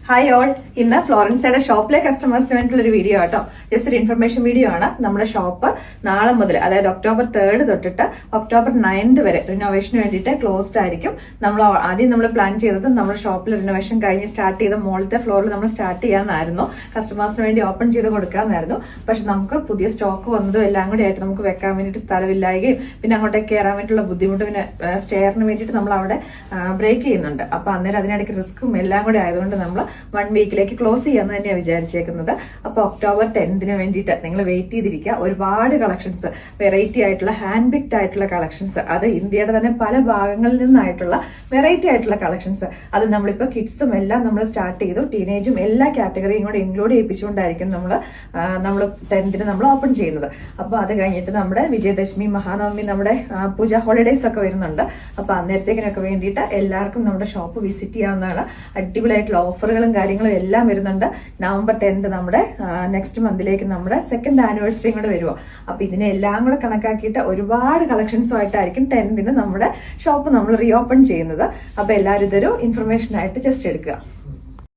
Hi all, ഇന്ന് ഫ്ലോറൻസയുടെ ഷോപ്പിലെ കസ്റ്റമേഴ്സിന് വേണ്ടിയിട്ടുള്ള ഒരു വീഡിയോ ആട്ടോ. ജസ്റ്റ് ഒരു ഇൻഫർമേഷൻ വീഡിയോ ആണ്. നമ്മുടെ ഷോപ്പ് നാളെ മുതൽ, അതായത് ഒക്ടോബർ 3 തൊട്ടിട്ട് ഒക്ടോബർ 9 വരെ റിനോവേഷന് വേണ്ടിയിട്ട് ക്ലോസ്ഡ് ആയിരിക്കും. നമ്മൾ പ്ലാൻ ചെയ്തത് നമ്മുടെ ഷോപ്പിൽ റിനോവേഷൻ കഴിഞ്ഞ് സ്റ്റാർട്ട് ചെയ്ത മുകളിലത്തെ ഫ്ലോറിൽ നമ്മൾ സ്റ്റാർട്ട് ചെയ്യാമെന്നായിരുന്നു, കസ്റ്റമേഴ്സിന് വേണ്ടി ഓപ്പൺ ചെയ്ത് കൊടുക്കാമെന്നായിരുന്നു. പക്ഷെ നമുക്ക് പുതിയ സ്റ്റോക്ക് വന്നതും എല്ലാം കൂടി ആയിട്ട് നമുക്ക് വെക്കാൻ വേണ്ടിയിട്ട് സ്ഥലമില്ലായകയും പിന്നെ അങ്ങോട്ടേക്ക് കയറാൻ വേണ്ടിയിട്ടുള്ള ബുദ്ധിമുട്ട്, പിന്നെ സ്റ്റെയറിന് വേണ്ടിയിട്ട് നമ്മൾ അവിടെ ബ്രേക്ക് ചെയ്യുന്നുണ്ട്. അപ്പൊ അന്നേരം അതിനിടയ്ക്ക് റിസ്ക്കും എല്ലാം കൂടി ആയതുകൊണ്ട് നമ്മൾ 1 വീക്കിലേക്ക് ക്ലോസ് ചെയ്യാന്ന് തന്നെയാണ് വിചാരിച്ചേക്കുന്നത്. അപ്പൊ ഒക്ടോബർ 10 വേണ്ടിയിട്ട് നിങ്ങൾ വെയിറ്റ് ചെയ്തിരിക്കുക. ഒരുപാട് കളക്ഷൻസ്, വെറൈറ്റി ആയിട്ടുള്ള ഹാൻഡ് പിക്ഡ് ആയിട്ടുള്ള കളക്ഷൻസ്, അത് ഇന്ത്യയുടെ തന്നെ പല ഭാഗങ്ങളിൽ നിന്നായിട്ടുള്ള വെറൈറ്റി ആയിട്ടുള്ള കളക്ഷൻസ്, അത് നമ്മളിപ്പോൾ കിഡ്സും എല്ലാം നമ്മൾ സ്റ്റാർട്ട് ചെയ്തു. ടീനേജും എല്ലാ കാറ്റഗറിയും കൂടെ ഇൻക്ലൂഡ് ചെയ്യിപ്പിച്ചുകൊണ്ടായിരിക്കും നമ്മൾ 10 നമ്മൾ ഓപ്പൺ ചെയ്യുന്നത്. അപ്പോൾ അത് കഴിഞ്ഞിട്ട് നമ്മുടെ വിജയദശമി, മഹാനവമി, നമ്മുടെ പൂജ ഹോളിഡേയ്സ് ഒക്കെ വരുന്നുണ്ട്. അപ്പൊ അന്നേരത്തേക്കിനൊക്കെ വേണ്ടിയിട്ട് എല്ലാവർക്കും നമ്മുടെ ഷോപ്പ് വിസിറ്റ് ചെയ്യാവുന്നതാണ്. അടിപൊളിയായിട്ടുള്ള ഓഫറുകളും കാര്യങ്ങളും എല്ലാം വരുന്നുണ്ട്. നവംബർ 10 നമ്മുടെ നെക്സ്റ്റ് മന്തിലേക്ക് നമ്മുടെ 2nd ആനിവേഴ്സറിയും കൂടെ വരുമോ. അപ്പൊ ഇതിനെല്ലാം കൂടെ കണക്കാക്കിയിട്ട് ഒരുപാട് കളക്ഷൻസുമായിട്ടായിരിക്കും 10 നമ്മുടെ ഷോപ്പ് നമ്മൾ റീ ഓപ്പൺ ചെയ്യുന്നത്. അപ്പൊ എല്ലാവരും ഇതൊരു ഇൻഫർമേഷൻ ആയിട്ട് ജസ്റ്റ് എടുക്കുക.